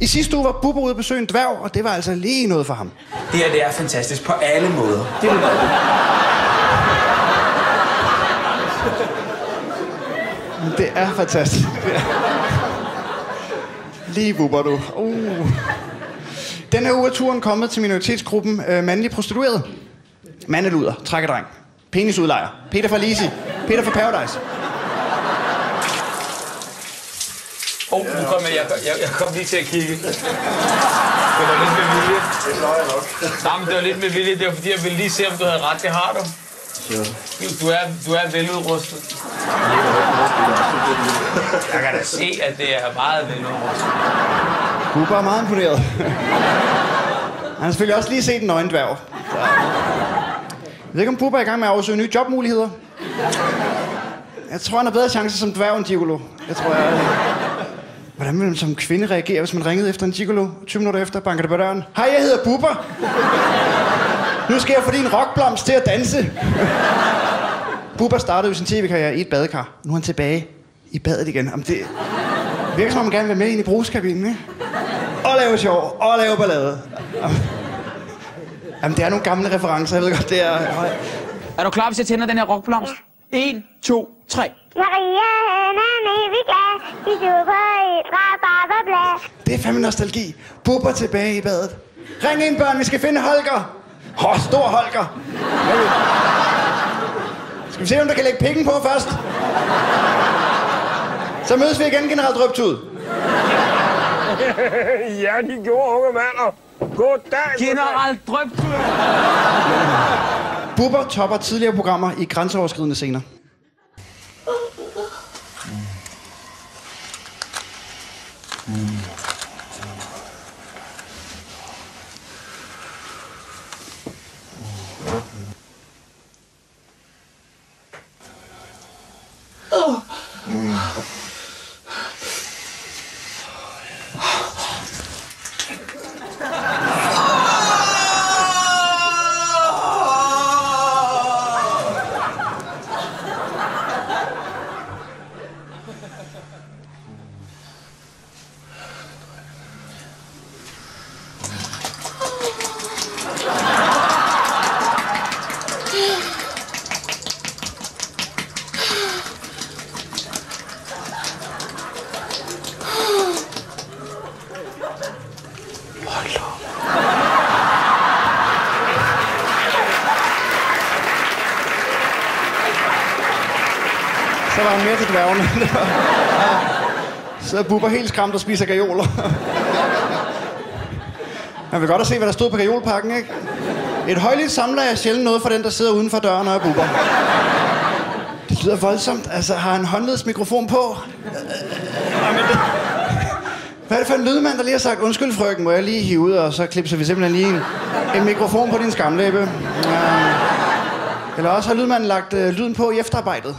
I sidste uge var Bubber ude at besøge en dværg, og det var altså lige noget for ham. Det her, det er fantastisk på alle måder. Det er det. Det er fantastisk. Lige Bubber, du. Den her uge er turen kommet til minoritetsgruppen mandlige prostituerede. Mandeluder, trækkerdreng, penisudlejer, Peter fra Lisi, Peter fra Paradise. Nu kom jeg kom lige til at kigge. Det var lidt med vilje. Det er jeg nok. Nej, men det var lidt med vilje. Det var fordi, jeg ville lige se, om du havde ret. Det har du. Du er veludrustet. Jeg kan da se, at det er meget veludrustet. Bubber er meget imponeret. Han har selvfølgelig også lige set en nøgendværg. Jeg ved ikke, om Bubber er i gang med at afsøge nye jobmuligheder. Jeg tror, han har bedre chancer som dværg end gigolo. Hvordan vil man som kvinde reagere, hvis man ringede efter en gigolo? 20 minutter efter banker det på døren. Hej, jeg hedder Bubber. Nu skal jeg få din rockblomst til at danse. Bubber startede jo sin tv-karriere i et badekar. Nu er han tilbage i badet igen. Jamen, det virker som om, han gerne vil med ind i brugskabinen, ikke? Og lave sjov, og lave ballade. Jamen, det er nogle gamle referencer, jeg ved godt, det er... Er du klar, hvis jeg tænder den her rockblomst? 1, 2, 3. Det er fandme nostalgi. Bubber tilbage i badet. Ring ind, børn, vi skal finde Holger. Stor Holger. Skal vi se, om der kan lægge pikken på først? Så mødes vi igen, general Drøbtud. Ja, de gjorde, unge mander. Goddag. General Drøbtud. Bubber topper tidligere programmer i grænseoverskridende scener. Så var han mere til dværgene. Så er Bubber helt skræmt og spiser gajoler. Man vil godt at se, hvad der stod på gajolpakken, ikke? Et højligt samler er sjældent noget for den, der sidder uden for døren og er Bubber. Det lyder voldsomt. Altså, har han håndledes mikrofon på? Hvad er det for en lydmand, der lige har sagt, undskyld frøken, må jeg lige hive ud, og så klipser vi simpelthen lige en mikrofon på din skamlæbe. Eller også har lydmanden lagt lyden på i efterarbejdet.